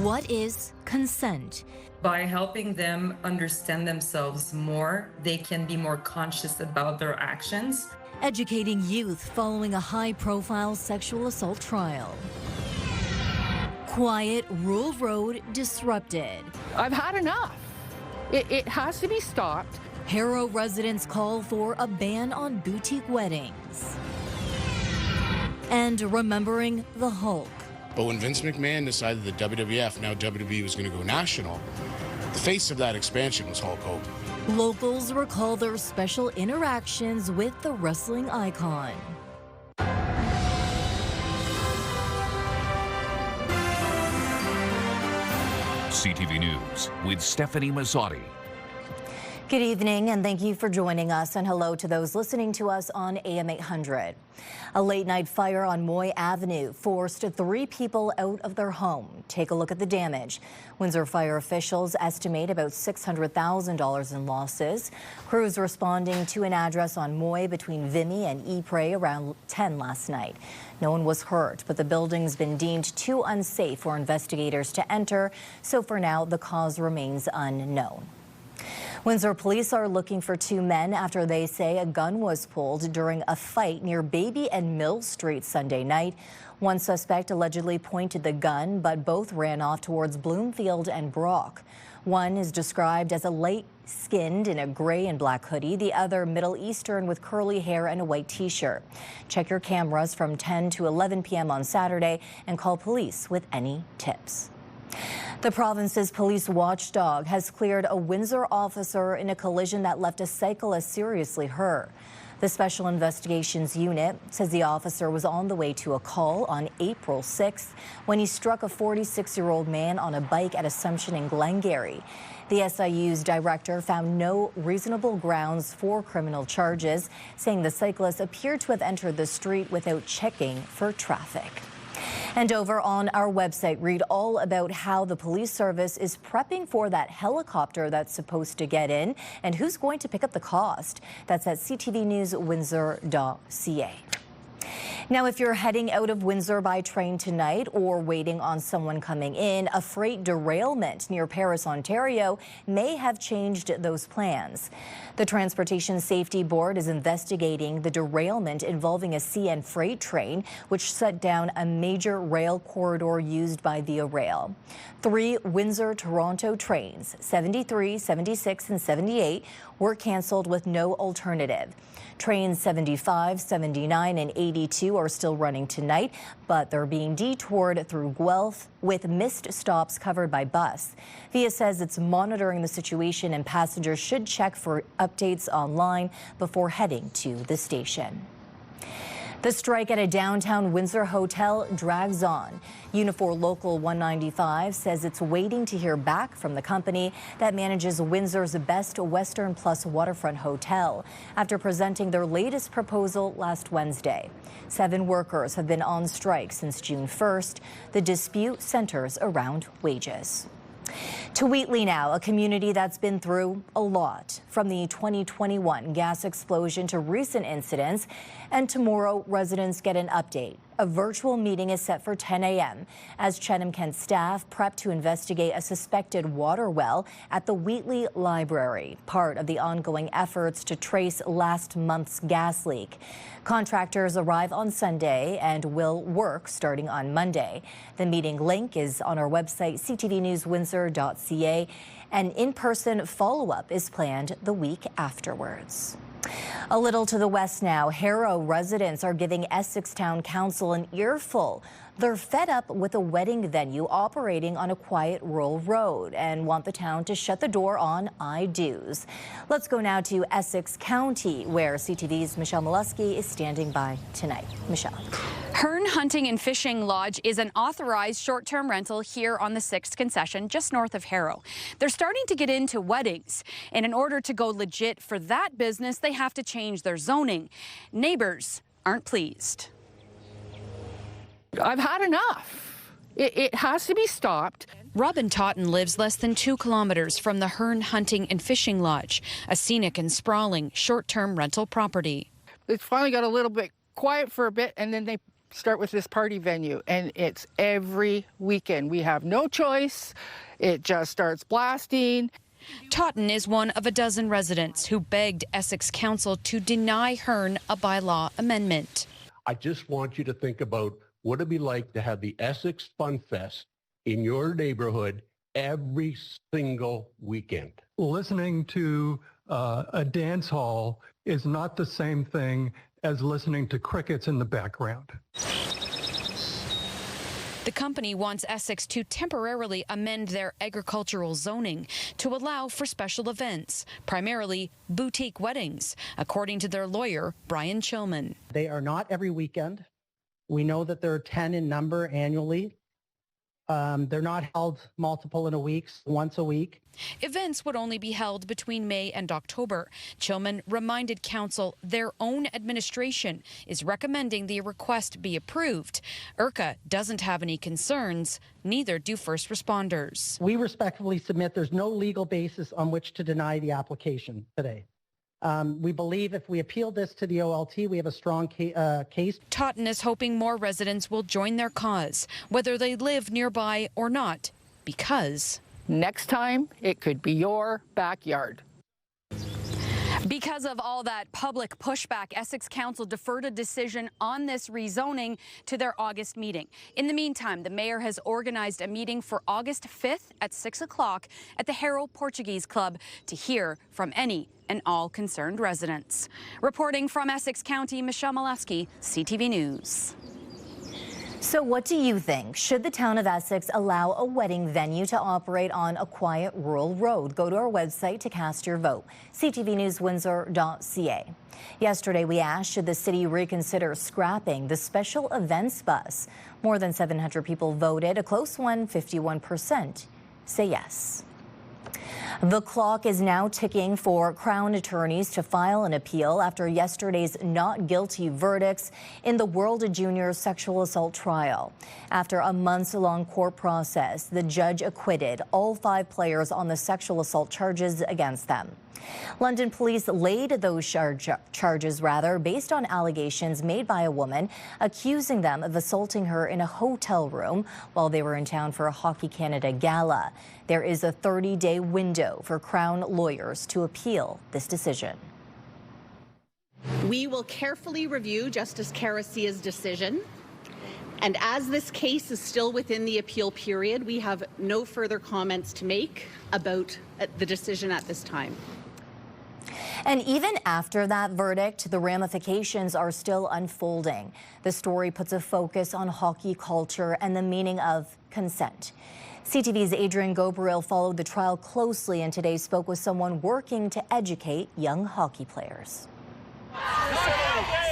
What is consent? By helping them understand themselves more, they can be more conscious about their actions. Educating youth following a high-profile sexual assault trial. Quiet rural road disrupted. I've had enough. It has to be stopped. Harrow residents call for a ban on boutique weddings. And remembering the Hulk. But when Vince McMahon decided that WWF, now WWE, was going to go national, the face of that expansion was Hulk Hogan. Locals recall their special interactions with the wrestling icon. CTV News with Stefanie Masotti. Good evening and thank you for joining us, and hello to those listening to us on AM 800. A late-night fire on Moy Avenue forced 3 people out of their home. Take a look at the damage. Windsor fire officials estimate about $600,000 in losses. Crews responding to an address on Moy between Vimy and Ypres around 10 last night. No one was hurt, but the building's been deemed too unsafe for investigators to enter, so for now the cause remains unknown. Windsor police are looking for 2 men after they say a gun was pulled during a fight near Baby and Mill Street Sunday night. One suspect allegedly pointed the gun, but both ran off towards Bloomfield and Brock. One is described as a light-skinned in a gray and black hoodie, the other Middle Eastern with curly hair and a white t-shirt. Check your cameras from 10 to 11 p.m. on Saturday and call police with any tips. The province's police watchdog has cleared a Windsor officer in a collision that left a cyclist seriously hurt. The Special Investigations Unit says the officer was on the way to a call on April 6th when he struck a 46-year-old man on a bike at Assumption in Glengarry. The SIU's director found no reasonable grounds for criminal charges, saying the cyclist appeared to have entered the street without checking for traffic. And over on our website, read all about how the police service is prepping for that helicopter that's supposed to get in and who's going to pick up the cost. That's at ctvnewswindsor.ca. Now, if you're heading out of Windsor by train tonight or waiting on someone coming in, a freight derailment near Paris, Ontario may have changed those plans. The Transportation Safety Board is investigating the derailment involving a CN freight train, which shut down a major rail corridor used by Via Rail. 3 Windsor-Toronto trains, 73, 76, and 78, were canceled with no alternative. Trains 75, 79, and 82 are still running tonight, but they're being detoured through Guelph with missed stops covered by bus. Via says it's monitoring the situation and passengers should check for updates online before heading to the station. The strike at a downtown Windsor hotel drags on. Unifor Local 195 says it's waiting to hear back from the company that manages Windsor's Best Western Plus waterfront hotel after presenting their latest proposal last Wednesday. 7 workers have been on strike since June 1st. The dispute centers around wages. To Wheatley now, a community that's been through a lot, from the 2021 gas explosion to recent incidents, and tomorrow residents get an update. A virtual meeting is set for 10 a.m. as Chenham-Kent staff prep to investigate a suspected water well at the Wheatley Library, part of the ongoing efforts to trace last month's gas leak. Contractors arrive on Sunday and will work starting on Monday. The meeting link is on our website, ctvnewswindsor.ca. An in-person follow-up is planned the week afterwards. A little to the west now, Harrow residents are giving Essex Town Council an earful. They're fed up with a wedding venue operating on a quiet rural road and want the town to shut the door on I-do's. Let's go now to Essex County, where CTV's Michelle Molesky is standing by tonight. Michelle. Hearn Hunting and Fishing Lodge is an authorized short-term rental here on the 6th concession just north of Harrow. They're starting to get into weddings, and in order to go legit for that business, they have to change their zoning. Neighbors aren't pleased. I've had enough. It has to be stopped. Robin Totten lives less than 2 kilometers from the Hearn Hunting and Fishing Lodge, a scenic and sprawling short-term rental property. It finally got a little bit quiet for a bit, and then they start with this party venue, and it's every weekend. We have no choice. It just starts blasting. Totten is one of a dozen residents who begged Essex Council to deny Hearn a bylaw amendment. I just want you to think about what it'd be like to have the Essex Fun Fest in your neighborhood every single weekend. Listening to a dance hall is not the same thing as listening to crickets in the background. The company wants Essex to temporarily amend their agricultural zoning to allow for special events, primarily boutique weddings, according to their lawyer, Brian Chilman. They are not every weekend. We know that there are 10 in number annually. They're not held multiple in a week, once a week. Events would only be held between May and October. Chilman reminded council their own administration is recommending the request be approved. IRCA doesn't have any concerns, neither do first responders. We respectfully submit there's no legal basis on which to deny the application today. We believe if we appeal this to the OLT, we have a strong case. Totten is hoping more residents will join their cause, whether they live nearby or not, because Next time, it could be your backyard. because of all that public pushback, Essex Council deferred a decision on this rezoning to their August meeting. In the meantime, the mayor has organized a meeting for August 5th at 6 o'clock at the Harrow Portuguese Club to hear from any and all concerned residents. Reporting from Essex County, Michelle Malewski, CTV News. So what do you think? Should the town of Essex allow a wedding venue to operate on a quiet rural road? Go to our website to cast your vote, ctvnewswindsor.ca. Yesterday, we asked, should the city reconsider scrapping the special events bus? More than 700 people voted. A close one, 51%, say yes. The clock is now ticking for Crown attorneys to file an appeal after yesterday's not guilty verdicts in the World Junior sexual assault trial. After a months-long court process, the judge acquitted all 5 players on the sexual assault charges against them. London police laid those charges based on allegations made by a woman accusing them of assaulting her in a hotel room while they were in town for a Hockey Canada gala. There is a 30-day window for Crown lawyers to appeal this decision. We will carefully review Justice Karasia's decision. And as this case is still within the appeal period, we have no further comments to make about the decision at this time. And even after that verdict, the ramifications are still unfolding. The story puts a focus on hockey culture and the meaning of consent. CTV's Adrian Gobriel followed the trial closely and today spoke with someone working to educate young hockey players.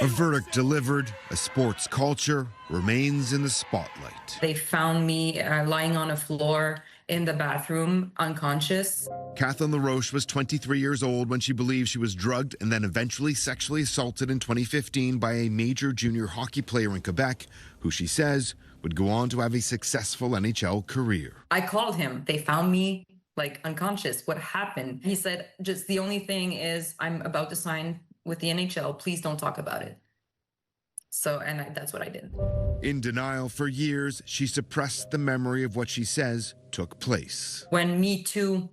A verdict delivered, a sports culture remains in the spotlight. They found me lying on a floor in the bathroom, unconscious. Kathleen LaRoche was 23 years old when she believed she was drugged and then eventually sexually assaulted in 2015 by a major junior hockey player in Quebec, who she says would go on to have a successful NHL career. I called him. They found me like unconscious. What happened? He said, just the only thing is I'm about to sign with the NHL. Please don't talk about it. So, that's what I did. In denial for years, she suppressed the memory of what she says took place. When Me Too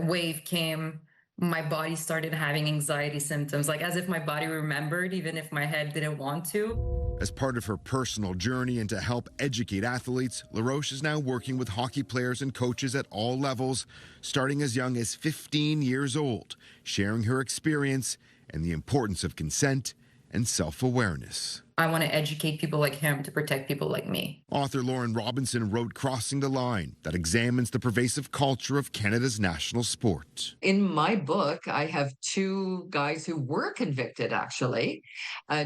wave came, my body started having anxiety symptoms, like as if my body remembered, even if my head didn't want to. As part of her personal journey and to help educate athletes, LaRoche is now working with hockey players and coaches at all levels, starting as young as 15 years old, sharing her experience and the importance of consent and self-awareness. I want to educate people like him to protect people like me. Author Lauren Robinson wrote Crossing the Line, that examines the pervasive culture of Canada's national sport. In my book, I have 2 guys who were convicted, actually,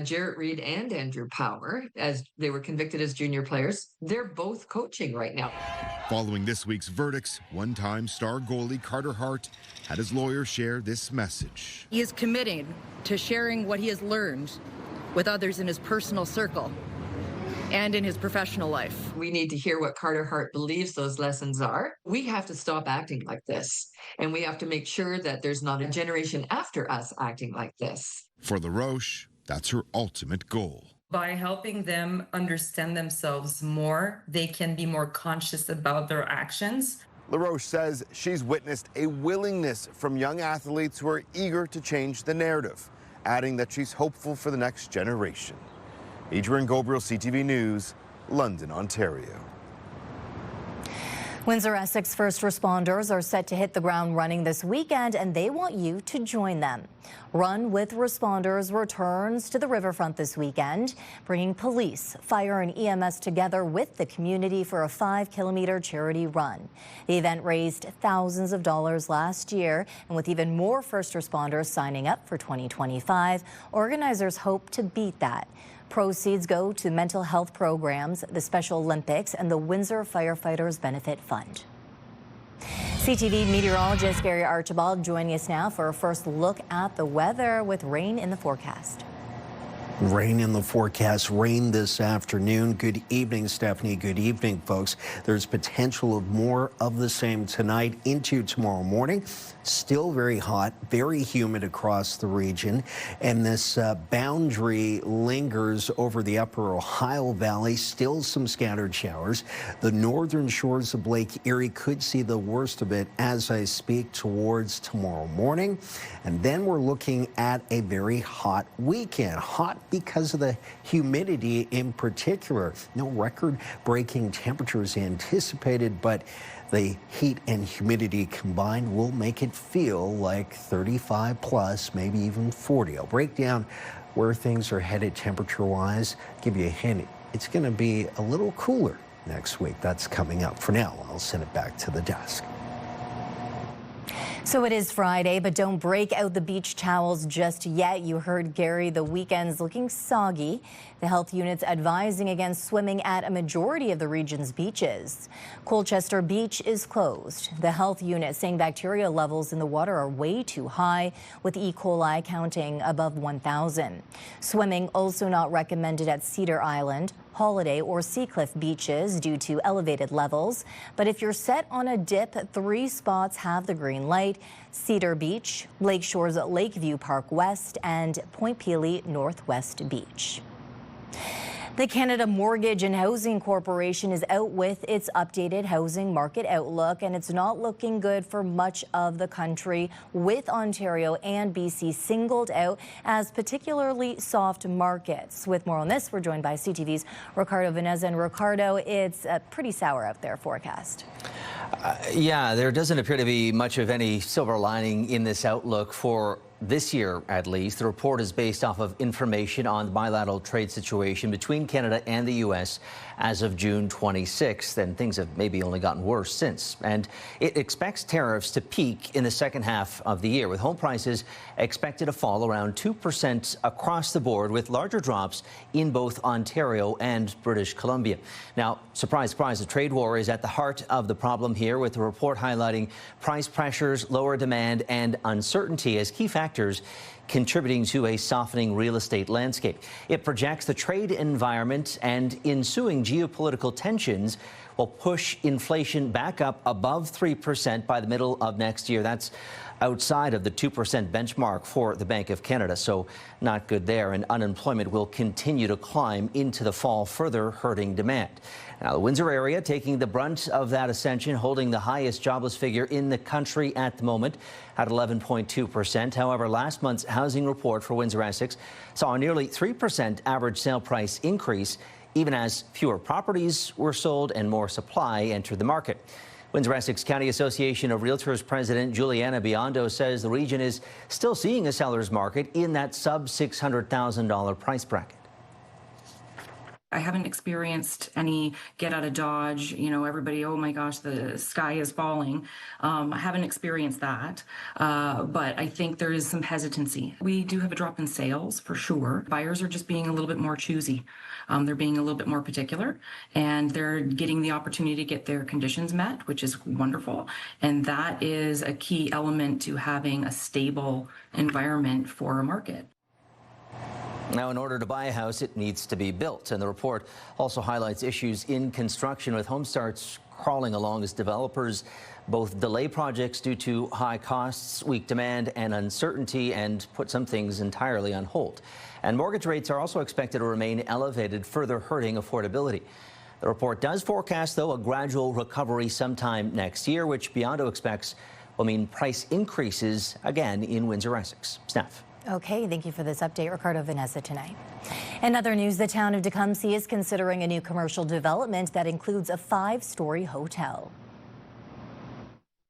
Jarrett Reed and Andrew Power, as they were convicted as junior players. They're both coaching right now. Following this week's verdicts, one-time star goalie Carter Hart had his lawyer share this message. He is committing to sharing what he has learned with others in his personal circle and in his professional life. We need to hear what Carter Hart believes those lessons are. We have to stop acting like this, and we have to make sure that there's not a generation after us acting like this. For LaRoche, that's her ultimate goal. By helping them understand themselves more, they can be more conscious about their actions. LaRoche says she's witnessed a willingness from young athletes who are eager to change the narrative, adding that she's hopeful for the next generation. Adrian Gobriel, CTV News, London, Ontario. Windsor Essex first responders are set to hit the ground running this weekend, and they want you to join them. Run with Responders returns to the riverfront this weekend, bringing police, fire, and EMS together with the community for a 5-kilometer charity run. The event raised thousands of dollars last year, and with even more first responders signing up for 2025, organizers hope to beat that. Proceeds go to mental health programs, the Special Olympics, and the Windsor Firefighters Benefit Fund. CTV meteorologist Gary Archibald joining us now for a first look at the weather with rain in the forecast. Rain in the forecast, rain this afternoon. Good evening, Stefanie. Good evening, folks. There's potential of more of the same tonight into tomorrow morning. Still very hot, very humid across the region. And this boundary lingers over the upper Ohio Valley. Still some scattered showers. The northern shores of Lake Erie could see the worst of it as I speak towards tomorrow morning. And then we're looking at a very hot weekend. Hot because of the humidity in particular. No record-breaking temperatures anticipated, but the heat and humidity combined will make it feel like 35 plus, maybe even 40. I'll break down where things are headed temperature-wise, give you a hint. It's going to be a little cooler next week. That's coming up. For now, I'll send it back to the desk. So it is Friday, but don't break out the beach towels just yet. You heard Gary, the weekend's looking soggy. The health unit's advising against swimming at a majority of the region's beaches. Colchester Beach is closed. The health unit saying bacteria levels in the water are way too high, with E. coli counting above 1,000. Swimming also not recommended at Cedar Island, Holiday, or Seacliff beaches due to elevated levels. But if you're set on a dip, 3 spots have the green light: Cedar Beach, Lakeshore's Lakeview Park West, and Point Pelee Northwest Beach. The Canada Mortgage and Housing Corporation is out with its updated housing market outlook, and it's not looking good for much of the country, with Ontario and BC singled out as particularly soft markets. With more on this, we're joined by CTV's Ricardo Vanessa. And Ricardo, it's pretty sour out there forecast. Yeah, there doesn't appear to be much of any silver lining in this outlook for this year, at least. The report is based off of information on the bilateral trade situation between Canada and the U.S. as of June 26th, and things have maybe only gotten worse since. And it expects tariffs to peak in the second half of the year, with home prices expected to fall around 2% across the board, with larger drops in both Ontario and British Columbia. Now, surprise, surprise, the trade war is at the heart of the problem here, with the report highlighting price pressures, lower demand, and uncertainty as key factors contributing to a softening real estate landscape. It projects the trade environment and ensuing geopolitical tensions will push inflation back up above 3% by the middle of next year. That's outside of the 2% benchmark for the Bank of Canada, so not good there. And unemployment will continue to climb into the fall, further hurting demand. Now, the Windsor area taking the brunt of that ascension, holding the highest jobless figure in the country at the moment at 11.2%. However, last month's housing report for Windsor Essex saw a nearly 3% average sale price increase, even as fewer properties were sold and more supply entered the market. Windsor Essex County Association of Realtors President Juliana Biondo says the region is still seeing a seller's market in that sub $600,000 price bracket. I haven't experienced any get out of Dodge, everybody, oh my gosh, the sky is falling. I haven't experienced that, but I think there is some hesitancy. We do have a drop in sales for sure. Buyers are just being a little bit more choosy. They're being a little bit more particular, and they're getting the opportunity to get their conditions met, which is wonderful. And that is a key element to having a stable environment for a market. Now, in order to buy a house, it needs to be built. And the report also highlights issues in construction, with home starts crawling along as developers both delay projects due to high costs, weak demand and uncertainty, and put some things entirely on hold. And mortgage rates are also expected to remain elevated, further hurting affordability. The report does forecast, though, a gradual recovery sometime next year, which Biondo expects will mean price increases again in Windsor, Essex. Steph. Okay, thank you for this update, Ricardo Vanessa, tonight. In other news, the town of Tecumseh is considering a new commercial development that includes a 5-story hotel.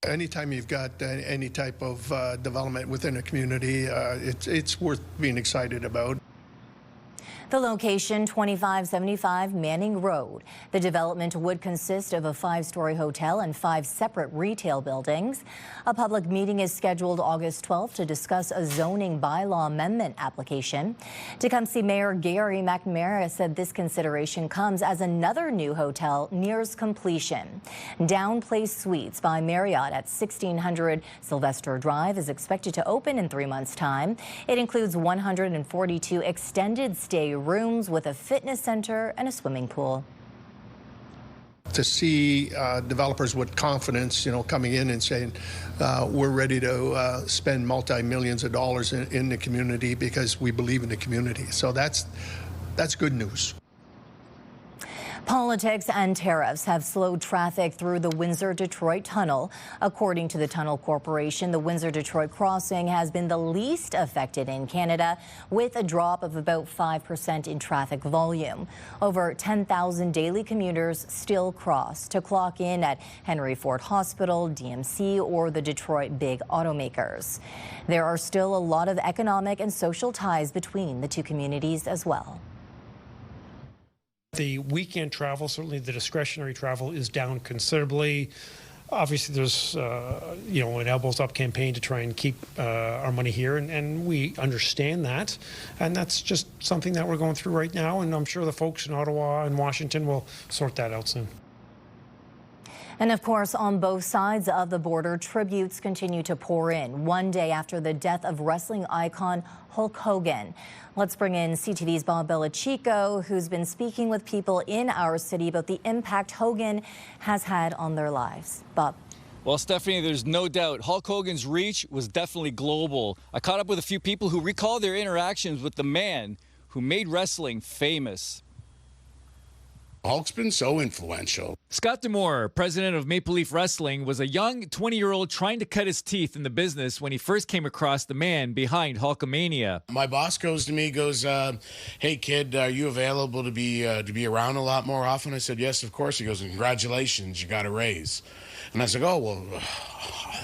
Anytime you've got any type of development within a community, it's worth being excited about. The location, 2575 Manning Road. The development would consist of a 5-story hotel and 5 separate retail buildings. A public meeting is scheduled August 12th to discuss a zoning bylaw amendment application. Tecumseh Mayor Gary McNamara said this consideration comes as another new hotel nears completion. Down Place Suites by Marriott at 1600 Sylvester Drive is expected to open in 3 months' time. It includes 142 extended stay rooms with a fitness center and a swimming pool. To see developers with confidence, coming in and saying, we're ready to spend multi-millions of dollars in the community because we believe in the community. So that's good news. Politics and tariffs have slowed traffic through the Windsor-Detroit Tunnel. According to the Tunnel Corporation, the Windsor-Detroit crossing has been the least affected in Canada, with a drop of about 5% in traffic volume. Over 10,000 daily commuters still cross to clock in at Henry Ford Hospital, DMC, or the Detroit big automakers. There are still a lot of economic and social ties between the two communities as well. The weekend travel, certainly the discretionary travel, is down considerably. Obviously, there's an elbows up campaign to try and keep our money here, and we understand that. And that's just something that we're going through right now, and I'm sure the folks in Ottawa and Washington will sort that out soon. And of course, on both sides of the border, tributes continue to pour in, one day after the death of wrestling icon Hulk Hogan. Let's bring in CTV's Bob Belichico, who's been speaking with people in our city about the impact Hogan has had on their lives. Bob. Well, Stefanie, there's no doubt Hulk Hogan's reach was definitely global. I caught up with a few people who recall their interactions with the man who made wrestling famous. Hulk's been so influential. Scott D'Amore, president of Maple Leaf Wrestling, was a young 20-year-old trying to cut his teeth in the business when he first came across the man behind Hulkamania. My boss goes to me, hey kid, are you available to be around a lot more often? I said, yes, of course. He goes, congratulations, you got a raise. And I said, oh, well,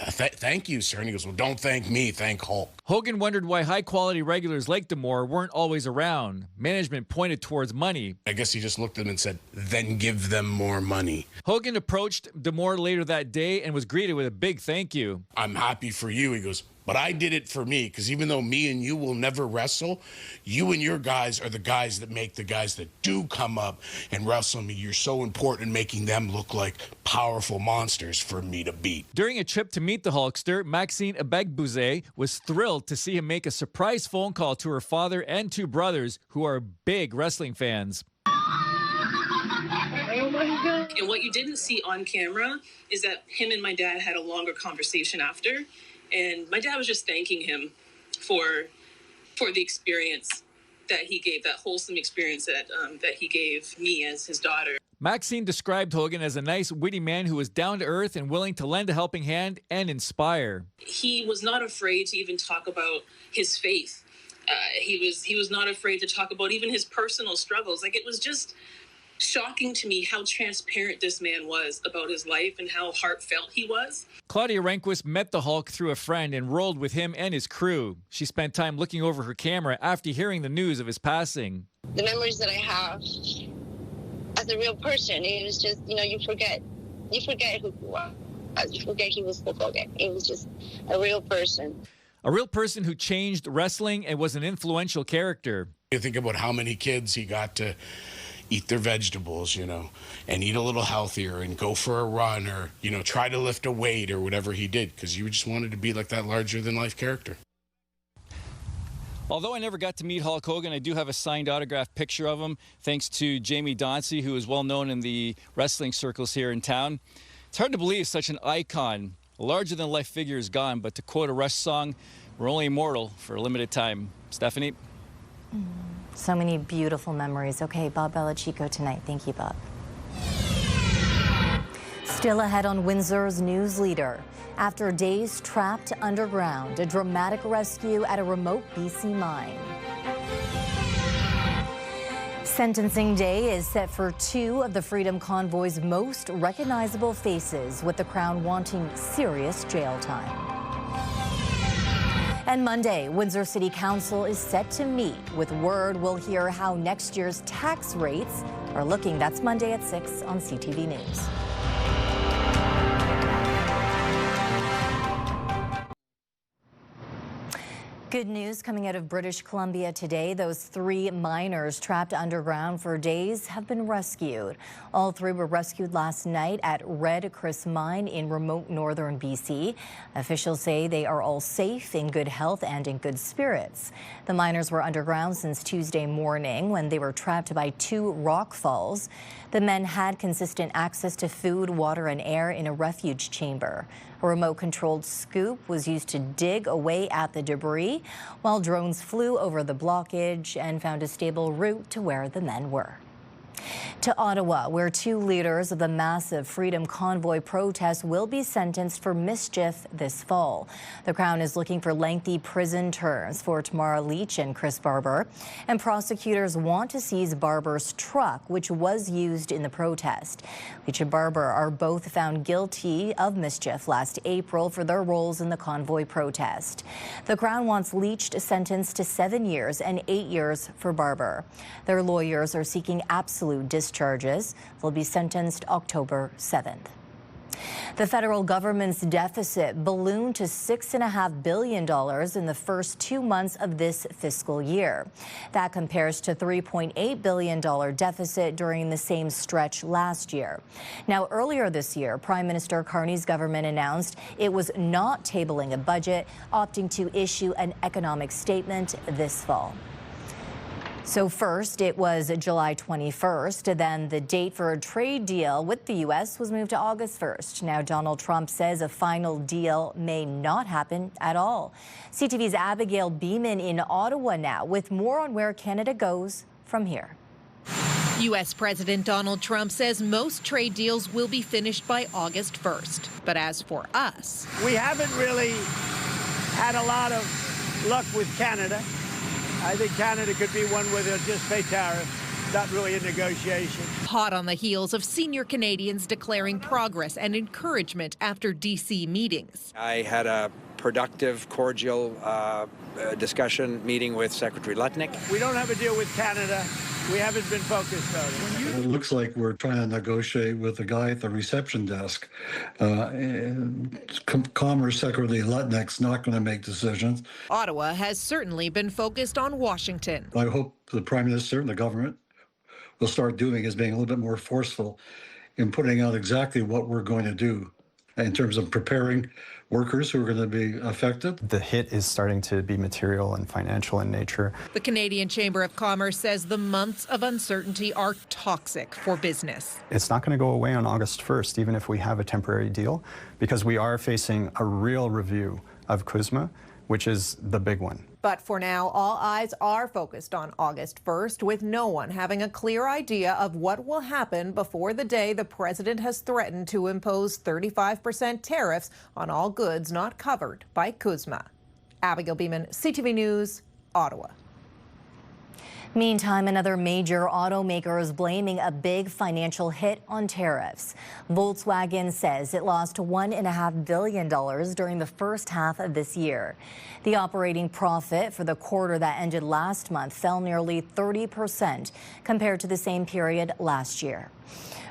thank you, sir. And he goes, well, don't thank me, thank Hulk. Hogan wondered why high-quality regulars like D'Amore weren't always around. Management pointed towards money. I guess he just looked at them and said, then give them more money. Hogan approached D'Amore later that day and was greeted with a big thank you. I'm happy for you, he goes, but I did it for me, because even though me and you will never wrestle, you and your guys are the guys that make the guys that do come up and wrestle me. You're so important in making them look like powerful monsters for me to beat. During a trip to meet the Hulkster, Maxine Abegbuze was thrilled to see him make a surprise phone call to her father and 2 brothers who are big wrestling fans. Oh my God. And what you didn't see on camera is that him and my dad had a longer conversation after. And my dad was just thanking him for the experience that he gave, that wholesome experience that he gave me as his daughter. Maxine described Hogan as a nice, witty man who was down to earth and willing to lend a helping hand and inspire. He was not afraid to even talk about his faith. He was not afraid to talk about even his personal struggles. Like, it was just shocking to me how transparent this man was about his life and how heartfelt he was. Claudia Rehnquist met the Hulk through a friend and rolled with him and his crew. She spent time looking over her camera after hearing the news of his passing. The memories that I have as a real person, it was just, you forget who he was. You forget he was Hulk Hogan. He was just a real person. A real person who changed wrestling and was an influential character. You think about how many kids he got to eat their vegetables, and eat a little healthier and go for a run or, try to lift a weight or whatever he did, because you just wanted to be like that larger-than-life character. Although I never got to meet Hulk Hogan, I do have a signed autographed picture of him, thanks to Jamie Dauncey, who is well known in the wrestling circles here in town. It's hard to believe such an icon, a larger-than-life figure is gone, but to quote a Rush song, we're only immortal for a limited time. Stephanie? So many beautiful memories. Okay, Bob Belichico tonight. Thank you, Bob. Still ahead on Windsor's news leader. After days trapped underground, a dramatic rescue at a remote BC mine. Sentencing day is set for two of the Freedom Convoy's most recognizable faces, with the Crown wanting serious jail time. And Monday, Windsor City Council is set to meet. With word, we'll hear how next year's tax rates are looking. That's Monday at 6 on CTV News. Good news coming out of British Columbia today. Those 3 miners trapped underground for days have been rescued. All 3 were rescued last night at Red Chris Mine in remote northern BC. Officials say they are all safe, in good health, and in good spirits. The miners were underground since Tuesday morning when they were trapped by 2 rock falls. The men had consistent access to food, water, and air in a refuge chamber. A remote-controlled scoop was used to dig away at the debris, while drones flew over the blockage and found a stable route to where the men were. To Ottawa, where 2 leaders of the massive Freedom Convoy protest will be sentenced for mischief this fall. The Crown is looking for lengthy prison terms for Tamara Leach and Chris Barber, and prosecutors want to seize Barber's truck, which was used in the protest. Leach and Barber are both found guilty of mischief last April for their roles in the convoy protest. The Crown wants Leach sentenced to 7 years and 8 years for Barber. Their lawyers are seeking absolute discharges. They'll be sentenced October 7th. The federal government's deficit ballooned to $6.5 billion in the first 2 months of this fiscal year. That compares to $3.8 billion deficit during the same stretch last year. Now, earlier this year, Prime Minister Carney's government announced it was not tabling a budget, opting to issue an economic statement this fall. So first, it was July 21st. Then the date for a trade deal with the U.S. was moved to August 1st. Now, Donald Trump says a final deal may not happen at all. CTV's Abigail Beeman in Ottawa now with more on where Canada goes from here. U.S. President Donald Trump says most trade deals will be finished by August 1st. But as for us, we haven't really had a lot of luck with Canada. I think Canada could be one where they'll just pay tariffs, not really a negotiation. Hot on the heels of senior Canadians declaring progress and encouragement after D.C. meetings. I had a productive, cordial discussion meeting with Secretary Lutnick. We don't have a deal with Canada. We haven't been focused on it. It looks like we're trying to negotiate with the guy at the reception desk. Commerce Secretary Lutnick's not going to make decisions. Ottawa has certainly been focused on Washington. I hope the Prime Minister and the government will start doing is being a little bit more forceful in putting out exactly what we're going to do in terms of preparing workers who are going to be affected. The hit is starting to be material and financial in nature. The Canadian Chamber of Commerce says the months of uncertainty are toxic for business. It's not going to go away on August 1st, even if we have a temporary deal, because we are facing a real review of CUSMA, which is the big one. But for now, all eyes are focused on August 1st, with no one having a clear idea of what will happen before the day the president has threatened to impose 35% tariffs on all goods not covered by CUSMA. Abigail Beeman, CTV News, Ottawa. Meantime, another major automaker is blaming a big financial hit on tariffs. Volkswagen says it lost $1.5 billion during the first half of this year. The operating profit for the quarter that ended last month fell nearly 30% compared to the same period last year.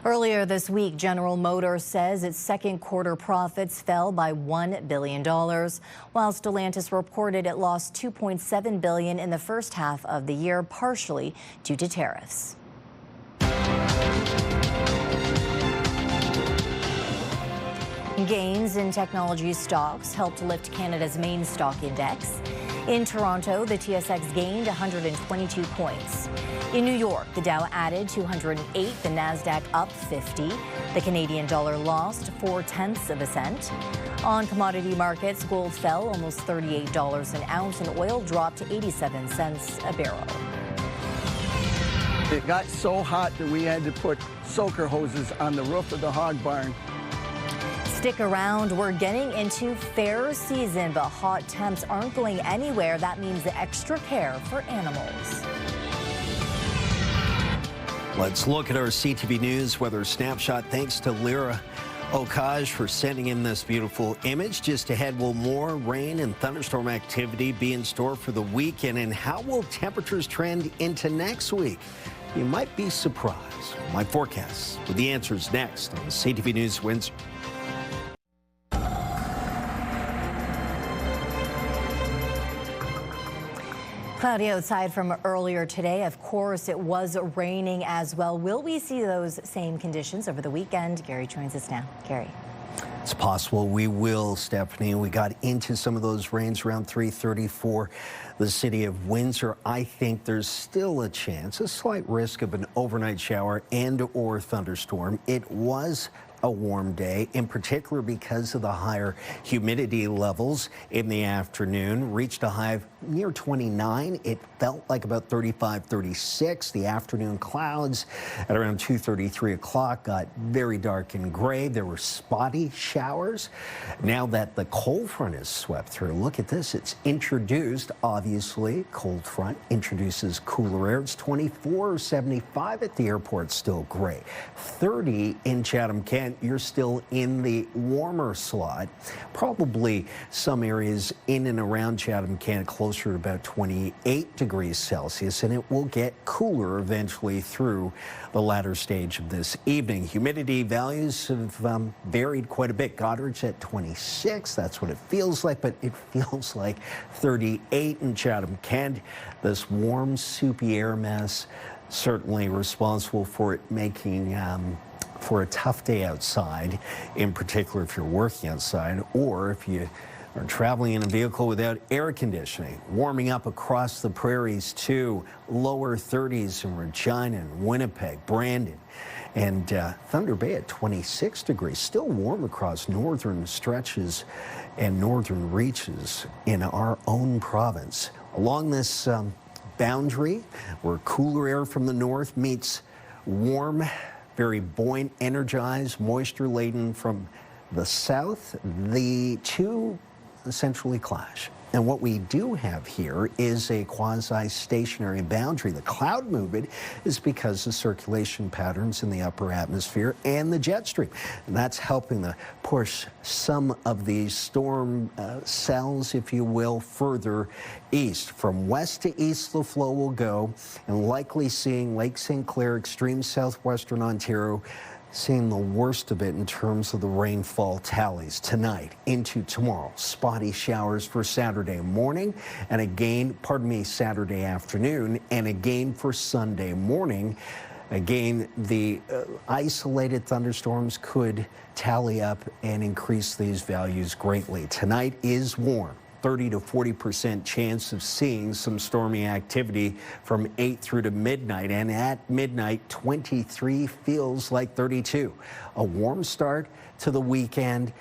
Earlier this week, General Motors says its second quarter profits fell by $1 billion, while Stellantis reported it lost $2.7 billion in the first half of the year, partially due to tariffs. Gains in technology stocks helped lift Canada's main stock index. In Toronto, the TSX gained 122 points. In New York, the Dow added 208, the Nasdaq up 50. The Canadian dollar lost 0.4%. On commodity markets, gold fell almost $38 an ounce and oil dropped to 87 cents a barrel. It got so hot that we had to put soaker hoses on the roof of the hog barn. Stick around. We're getting into fair season, but hot temps aren't going anywhere. That means extra care for animals. Let's look at our CTV News weather snapshot. Thanks to Lyra Okaj for sending in this beautiful image. Just ahead, will more rain and thunderstorm activity be in store for the weekend? And how will temperatures trend into next week? You might be surprised. My forecast with the answers next on CTV News Windsor. Cloudy outside from earlier today. Of course, it was raining as well. Will we see those same conditions over the weekend? Gary joins us now. Gary. It's possible we will, Stephanie. We got into some of those rains around 3:30 for the city of Windsor. I think there's still a chance, a slight risk of an overnight shower and or thunderstorm. It was a warm day, in particular because of the higher humidity levels in the afternoon. Reached a high of near 29. It felt like about 35, 36. The afternoon clouds at around 2:30, 3 o'clock got very dark and gray. There were spotty showers. Now that the cold front is swept through, look at this. It's introduced, obviously, cold front introduces cooler air. It's 24, 75 at the airport, still gray. 30 in Chatham-Kent. You're still in the warmer slot. Probably some areas in and around Chatham-Kent closer to about 28 degrees Celsius, and it will get cooler eventually through the latter stage of this evening. Humidity values have varied quite a bit. Goderich at 26, that's what it feels like, but it feels like 38 in Chatham-Kent. This warm, soupy air mass certainly responsible for it making for a tough day outside, in particular if you're working outside or if you are traveling in a vehicle without air conditioning. Warming up across the prairies too. Lower 30s in Regina and Winnipeg, Brandon, and Thunder Bay at 26 degrees. Still warm across northern stretches and northern reaches in our own province. Along this boundary where cooler air from the north meets warm, very buoyant, energized, moisture-laden from the south, the two essentially clash. And what we do have here is a quasi-stationary boundary. The cloud movement is because of circulation patterns in the upper atmosphere and the jet stream. And that's helping to push some of these storm cells, if you will, further east. From west to east, the flow will go, and likely seeing Lake St. Clair, extreme southwestern Ontario, seeing the worst of it in terms of the rainfall tallies tonight into tomorrow. Spotty showers for Saturday morning and again, Saturday afternoon, and again for Sunday morning. Again, the isolated thunderstorms could tally up and increase these values greatly. Tonight is warm. 30 to 40% chance of seeing some stormy activity from 8 through to midnight. And at midnight, 23 feels like 32. A warm start to the weekend.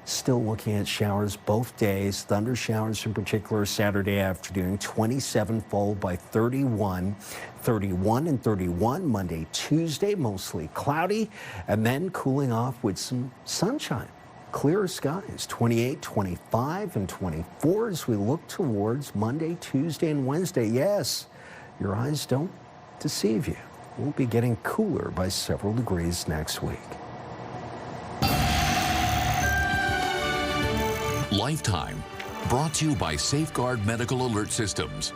Still looking at showers both days. Thunder showers in particular Saturday afternoon. 27 followed by 31. 31 and 31 Monday, Tuesday, mostly cloudy. And then cooling off with some sunshine. Clearer skies, 28, 25, and 24 as we look towards Monday, Tuesday, and Wednesday. Yes, your eyes don't deceive you. We'll be getting cooler by several degrees next week. Lifetime, brought to you by Safeguard Medical Alert Systems.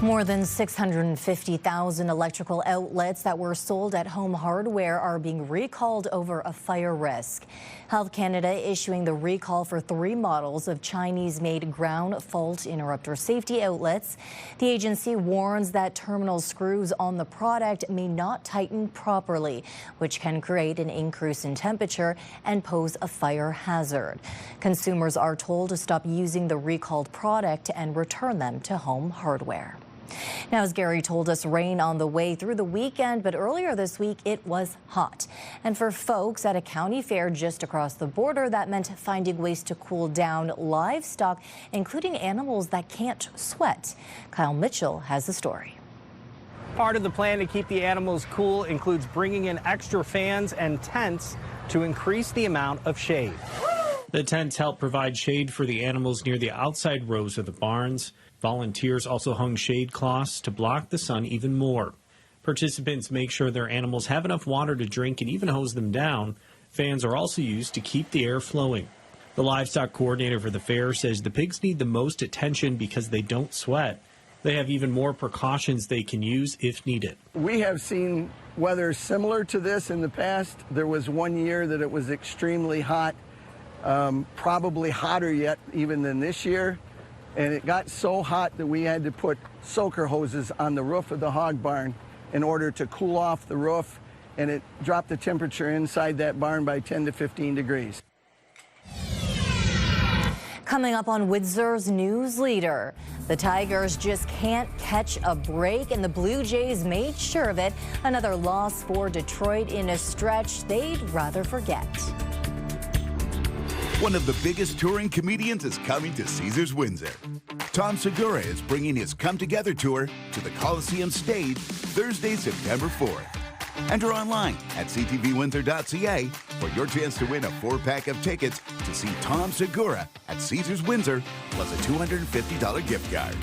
More than 650,000 electrical outlets that were sold at Home Hardware are being recalled over a fire risk. Health Canada issuing the recall for 3 models of Chinese-made ground fault interrupter safety outlets. The agency warns that terminal screws on the product may not tighten properly, which can create an increase in temperature and pose a fire hazard. Consumers are told to stop using the recalled product and return them to Home Hardware. Now, as Gary told us, rain on the way through the weekend, but earlier this week it was hot. And for folks at a county fair just across the border, that meant finding ways to cool down livestock, including animals that can't sweat. Kyle Mitchell has the story. Part of the plan to keep the animals cool includes bringing in extra fans and tents to increase the amount of shade. The tents help provide shade for the animals near the outside rows of the barns. Volunteers also hung shade cloths to block the sun even more. Participants make sure their animals have enough water to drink and even hose them down. Fans are also used to keep the air flowing. The livestock coordinator for the fair says the pigs need the most attention because they don't sweat. They have even more precautions they can use if needed. We have seen weather similar to this in the past. There was one year that it was extremely hot, probably hotter yet even than this year. And it got so hot that we had to put soaker hoses on the roof of the hog barn in order to cool off the roof, and it dropped the temperature inside that barn by 10 to 15 degrees. Coming up on Windsor's News Leader, the Tigers just can't catch a break, and the Blue Jays made sure of it. Another loss for Detroit in a stretch they'd rather forget. One of the biggest touring comedians is coming to Caesars Windsor. Tom Segura is bringing his Come Together tour to the Coliseum stage Thursday, September 4th. Enter online at ctvwindsor.ca for your chance to win a 4-pack of tickets to see Tom Segura at Caesars Windsor, plus a $250 gift card.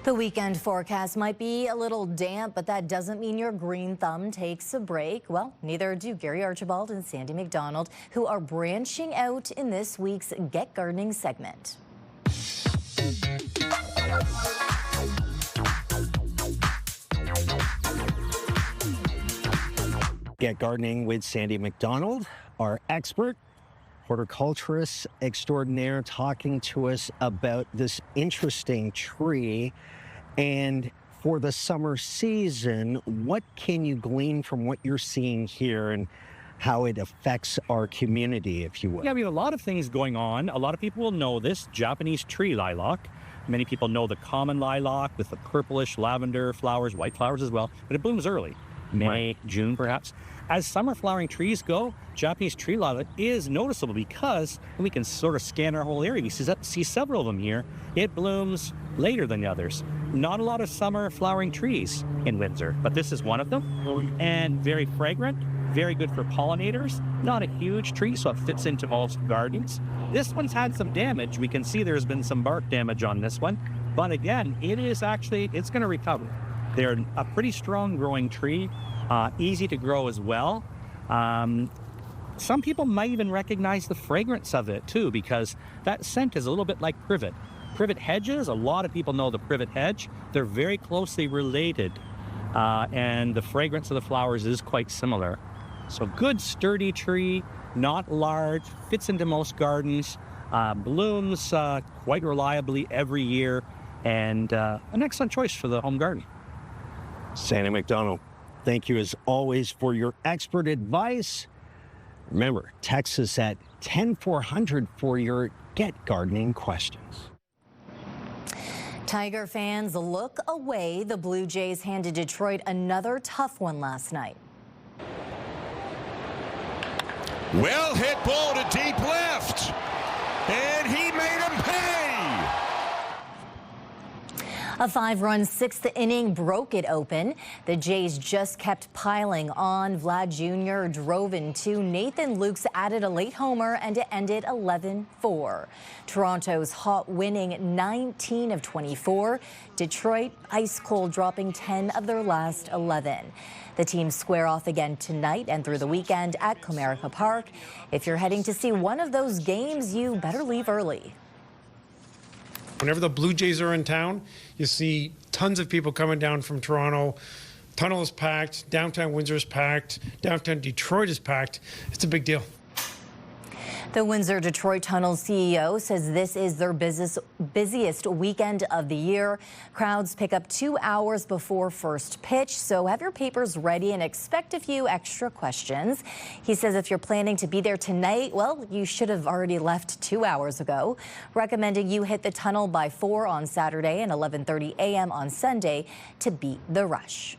The weekend forecast might be a little damp, but that doesn't mean your green thumb takes a break. Well, neither do Gary Archibald and Sandy McDonald, who are branching out in this week's Get Gardening segment. Get Gardening with Sandy McDonald, our expert horticulturist extraordinaire, talking to us about this interesting tree. And for the summer season, what can you glean from what you're seeing here and how it affects our community, if you will? Yeah, we have a lot of things going on. A lot of people will know this Japanese tree lilac. Many people know the common lilac with the purplish lavender flowers, white flowers as well, but it blooms early, May, June perhaps. As summer flowering trees go, Japanese tree lilac is noticeable because we can sort of scan our whole area. We see several of them here. It blooms later than the others. Not a lot of summer flowering trees in Windsor, but this is one of them. And very fragrant, very good for pollinators. Not a huge tree, so it fits into most gardens. This one's had some damage. We can see there's been some bark damage on this one. But again, it's going to recover. They're a pretty strong growing tree. Easy to grow as well. Some people might even recognize the fragrance of it too, because that scent is a little bit like privet. Privet hedges, a lot of people know the privet hedge. They're very closely related, and the fragrance of the flowers is quite similar. So good sturdy tree, not large, fits into most gardens, blooms quite reliably every year, and an excellent choice for the home garden. Sandy McDonald, thank you as always for your expert advice. Remember, text us at 10400 for your Get Gardening questions. Tiger fans look away. The Blue Jays handed Detroit another tough one last night. Well hit ball to deep left, and he made him pay. A 5-run 6th inning broke it open. The Jays just kept piling on. Vlad Jr. drove in 2. Nathan Lukes added a late homer, and it ended 11-4. Toronto's hot, winning 19 of 24. Detroit ice cold, dropping 10 of their last 11. The teams square off again tonight and through the weekend at Comerica Park. If you're heading to see one of those games, you better leave early. Whenever the Blue Jays are in town, you see tons of people coming down from Toronto. Tunnel is packed, downtown Windsor is packed, downtown Detroit is packed. It's a big deal. The Windsor-Detroit Tunnel CEO says this is their busiest weekend of the year. Crowds pick up 2 hours before first pitch, so have your papers ready and expect a few extra questions. He says if you're planning to be there tonight, well, you should have already left 2 hours ago. Recommending you hit the tunnel by 4 on Saturday and 11:30 a.m. on Sunday to beat the rush.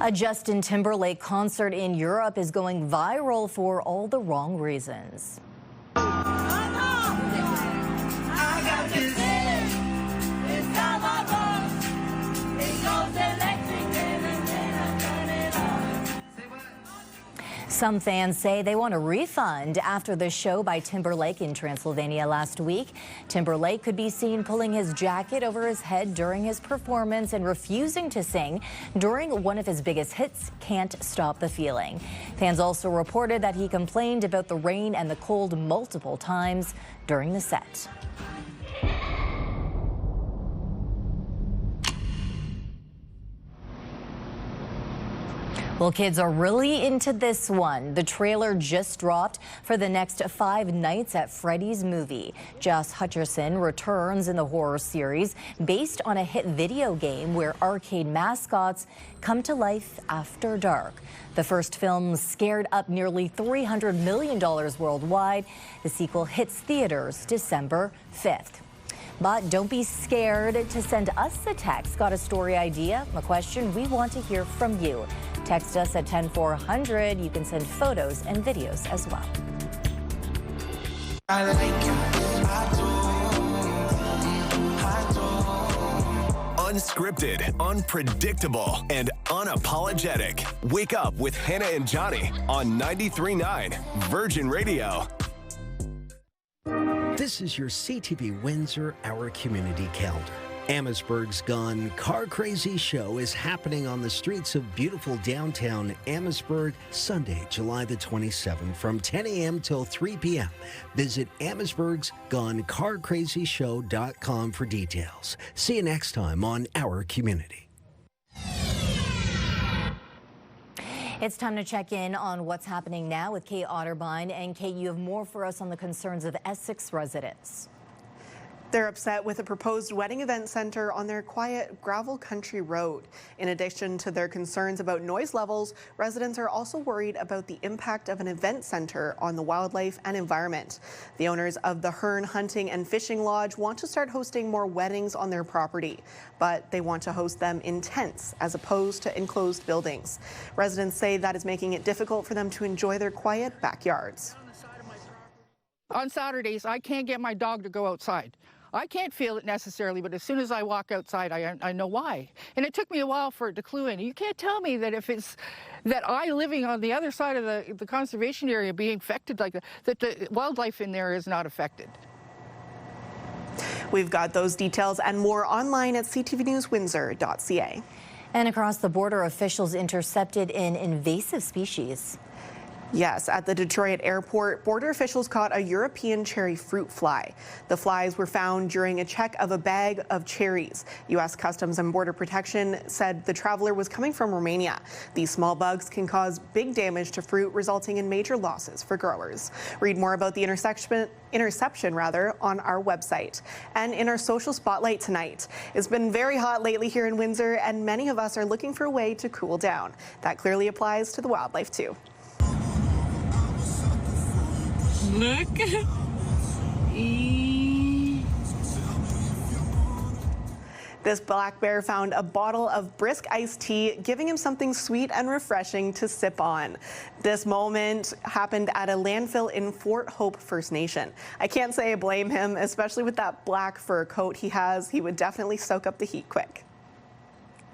A Justin Timberlake concert in Europe is going viral for all the wrong reasons. Some fans say they want a refund after the show by Timberlake in Transylvania last week. Timberlake could be seen pulling his jacket over his head during his performance and refusing to sing during one of his biggest hits, Can't Stop the Feeling. Fans also reported that he complained about the rain and the cold multiple times during the set. Well, kids are really into this one. The trailer just dropped for the next 5 nights at Freddy's Movie. Josh Hutcherson returns in the horror series based on a hit video game where arcade mascots come to life after dark. The first film scared up nearly $300 million worldwide. The sequel hits theaters December 5th. But don't be scared to send us a text. Got a story idea, a question? We want to hear from you. Text us at 10400. You can send photos and videos as well. I like you. Unscripted, unpredictable, and unapologetic. Wake up with Hannah and Johnny on 93.9 Virgin Radio. This is your CTV Windsor Our Community Calendar. Amherstburg's Gone Car Crazy Show is happening on the streets of beautiful downtown Amherstburg Sunday, July the 27th from 10 a.m. till 3 p.m. Visit Amherstburg's GoneCarCrazyShow.com for details. See you next time on Our Community. It's time to check in on what's happening now with Kate Otterbein. And Kate, you have more for us on the concerns of Essex residents. They're upset with a proposed wedding event center on their quiet gravel country road. In addition to their concerns about noise levels, residents are also worried about the impact of an event center on the wildlife and environment. The owners of the Hearn Hunting and Fishing Lodge want to start hosting more weddings on their property, but they want to host them in tents as opposed to enclosed buildings. Residents say that is making it difficult for them to enjoy their quiet backyards. On Saturdays, I can't get my dog to go outside. I can't feel it necessarily, but as soon as I walk outside, I know why. And it took me a while for it to clue in. You can't tell me that if it's that I living on the other side of the conservation area being affected like that the wildlife in there is not affected. We've got those details and more online at ctvnewswindsor.ca. And across the border, officials intercepted an invasive species. Yes, at the Detroit airport, border officials caught a European cherry fruit fly. The flies were found during a check of a bag of cherries. U.S. Customs and Border Protection said the traveler was coming from Romania. These small bugs can cause big damage to fruit, resulting in major losses for growers. Read more about the interception on our website. And in our social spotlight tonight, it's been very hot lately here in Windsor, and many of us are looking for a way to cool down. That clearly applies to the wildlife too. Look. This black bear found a bottle of brisk iced tea, giving him something sweet and refreshing to sip on. This moment happened at a landfill in Fort Hope First Nation. I can't say I blame him, especially with that black fur coat he has. He would definitely soak up the heat quick.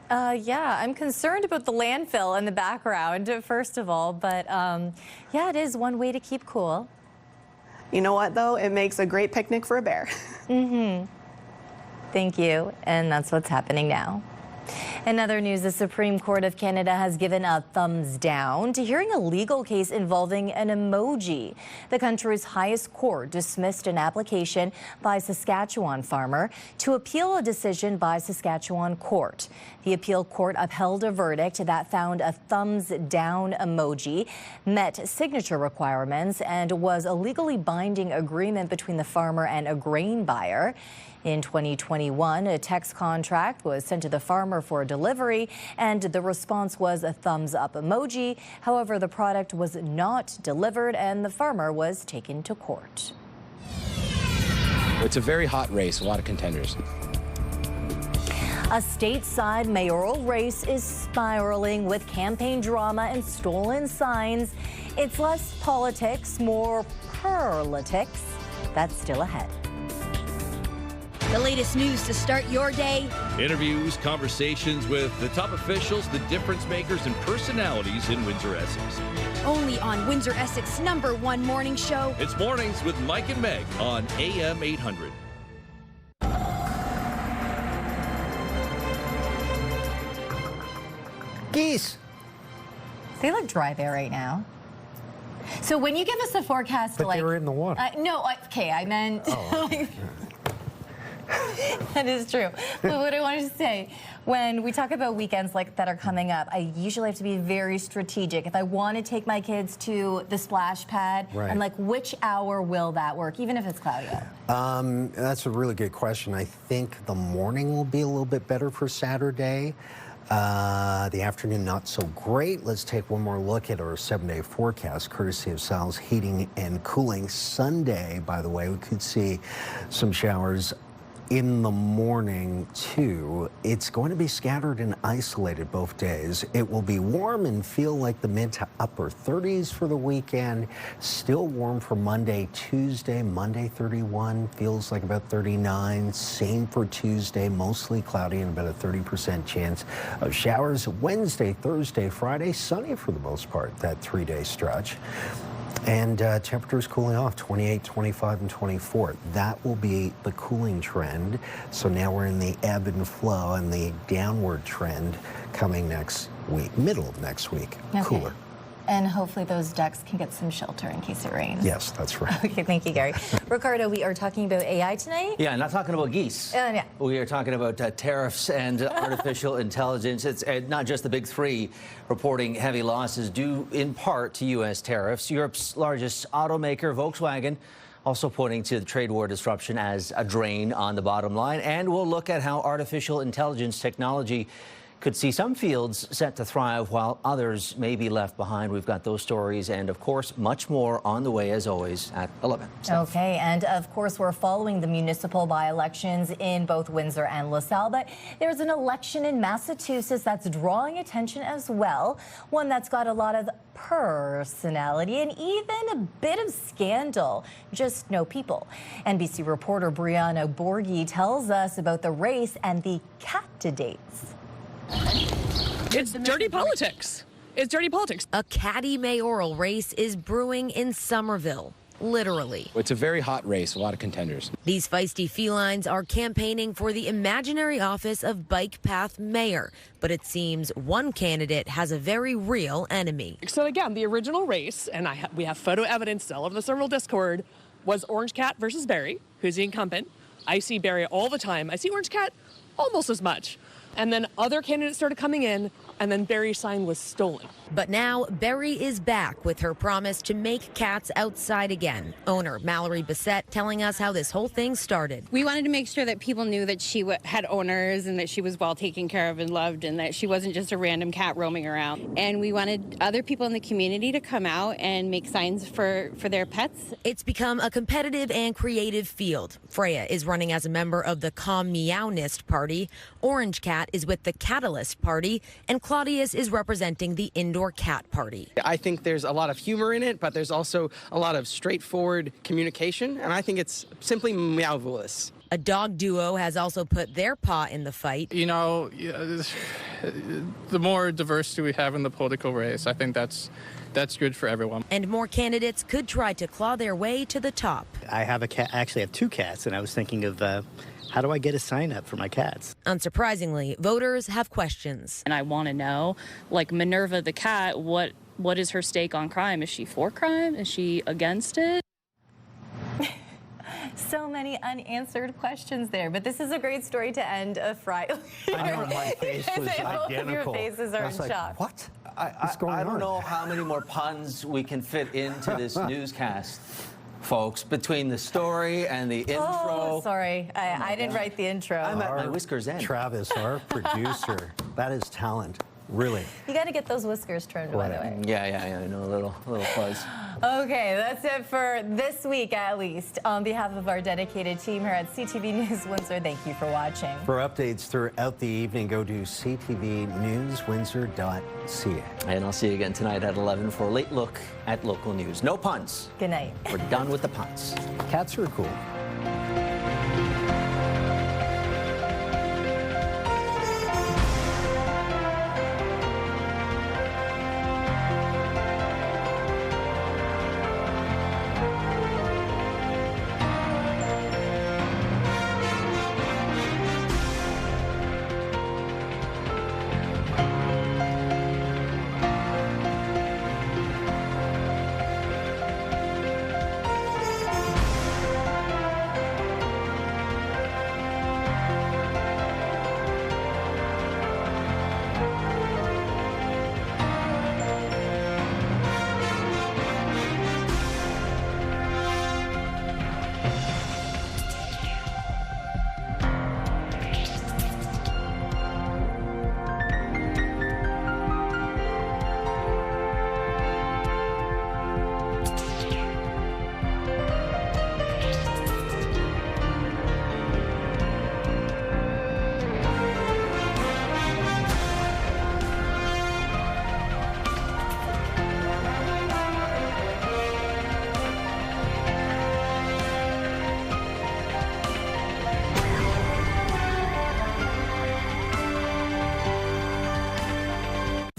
Yeah, I'm concerned about the landfill in the background, first of all, but yeah, it is one way to keep cool. You know what, though? It makes a great picnic for a bear. Mm-hmm. Thank you, and that's what's happening now. In other news, the Supreme Court of Canada has given a thumbs down to hearing a legal case involving an emoji. The country's highest court dismissed an application by a Saskatchewan farmer to appeal a decision by Saskatchewan court. The appeal court upheld a verdict that found a thumbs down emoji met signature requirements and was a legally binding agreement between the farmer and a grain buyer. In 2021, a text contract was sent to the farmer for delivery, and the response was a thumbs up emoji. However, the product was not delivered, and the farmer was taken to court. It's a very hot race, a lot of contenders. A stateside mayoral race is spiraling with campaign drama and stolen signs. It's less politics, more politics. That's still ahead. The latest news to start your day. Interviews, conversations with the top officials, the difference makers, and personalities in Windsor, Essex. Only on Windsor, Essex #1 morning show. It's Mornings with Mike and Meg on AM 800. Geese. They look dry there right now. So when you give us a forecast, but like they were in the water. No, okay, I meant. Like, that is true. But what I wanted to say, when we talk about weekends like that are coming up, I usually have to be very strategic. If I want to take my kids to the splash pad, I'm like, which hour will that work, even if it's cloudy out? That's a really good question. I think the morning will be a little bit better for Saturday. The afternoon, not so great. Let's take one more look at our 7-day forecast, courtesy of Sal's Heating and Cooling. Sunday, by the way, we could see some showers in the morning, too. It's going to be scattered and isolated both days. It will be warm and feel like the mid to upper 30s for the weekend. Still warm for Monday, Tuesday. Monday, 31, feels like about 39. Same for Tuesday, mostly cloudy and about a 30% chance of showers. Wednesday, Thursday, Friday, sunny for the most part, that 3-day stretch. And temperatures cooling off, 28, 25, and 24. That will be the cooling trend. So now we're in the ebb and flow and the downward trend coming next week, middle of next week, cooler. And hopefully those ducks can get some shelter in case it rains. Yes, that's right. Okay, thank you, Gary. Ricardo, we are talking about AI tonight. Yeah, not talking about geese. Yeah. We are talking about tariffs and artificial intelligence. It's not just the big three reporting heavy losses due in part to U.S. tariffs. Europe's largest automaker, Volkswagen, also pointing to the trade war disruption as a drain on the bottom line. And we'll look at how artificial intelligence technology could see some fields set to thrive while others may be left behind. We've got those stories and, of course, much more on the way, as always, at 11. Okay, and of course, we're following the municipal by-elections in both Windsor and LaSalle, but there's an election in Massachusetts that's drawing attention as well, one that's got a lot of personality and even a bit of scandal, just no people. NBC reporter Brianna Borghi tells us about the race and the candidates. It's dirty politics. It's dirty politics. A catty mayoral race is brewing in Somerville, literally. It's a very hot race, a lot of contenders. These feisty felines are campaigning for the imaginary office of Bike Path Mayor, but it seems one candidate has a very real enemy. So again, the original race, and we have photo evidence all over the Somerville Discord, was Orange Cat versus Barry, who's the incumbent. I see Barry all the time. I see Orange Cat almost as much. And then other candidates started coming in, and then Barry's sign was stolen. But now Barry is back with her promise to make cats outside again. Owner Mallory Bissett telling us how this whole thing started. We wanted to make sure that people knew that she had owners and that she was well taken care of and loved and that she wasn't just a random cat roaming around. And we wanted other people in the community to come out and make signs for their pets. It's become a competitive and creative field. Freya is running as a member of the Calm Meownist Party. Orange Cat is with the Catalyst Party. And Claudius is representing the Indoor Cat Party. I think there's a lot of humor in it, but there's also a lot of straightforward communication, and I think it's simply meowvulous. A dog duo has also put their paw in the fight. You know, the more diversity we have in the political race, I think that's good for everyone. And more candidates could try to claw their way to the top. I have a cat, actually I have 2 cats, and I was thinking of how do I get a sign up for my cats? Unsurprisingly, voters have questions. And I want to know, like Minerva the cat, what is her stake on crime? Is she for crime? Is she against it? So many unanswered questions there, but this is a great story to end a Friday. I know, my face was identical. Both of your faces are in shock. What? I don't know how many more puns we can fit into this newscast, folks, between the story and the intro. Oh, sorry. I didn't write the intro. I'm at my whiskers end. Travis, our producer, that is talent. Really. You got to get those whiskers trimmed, by the way. Yeah, I know, a little fuzz. Okay, that's it for this week, at least. On behalf of our dedicated team here at CTV News Windsor, thank you for watching. For updates throughout the evening, go to ctvnewswindsor.ca. And I'll see you again tonight at 11 for a late look at local news. No puns. Good night. We're done with the puns. Cats are cool.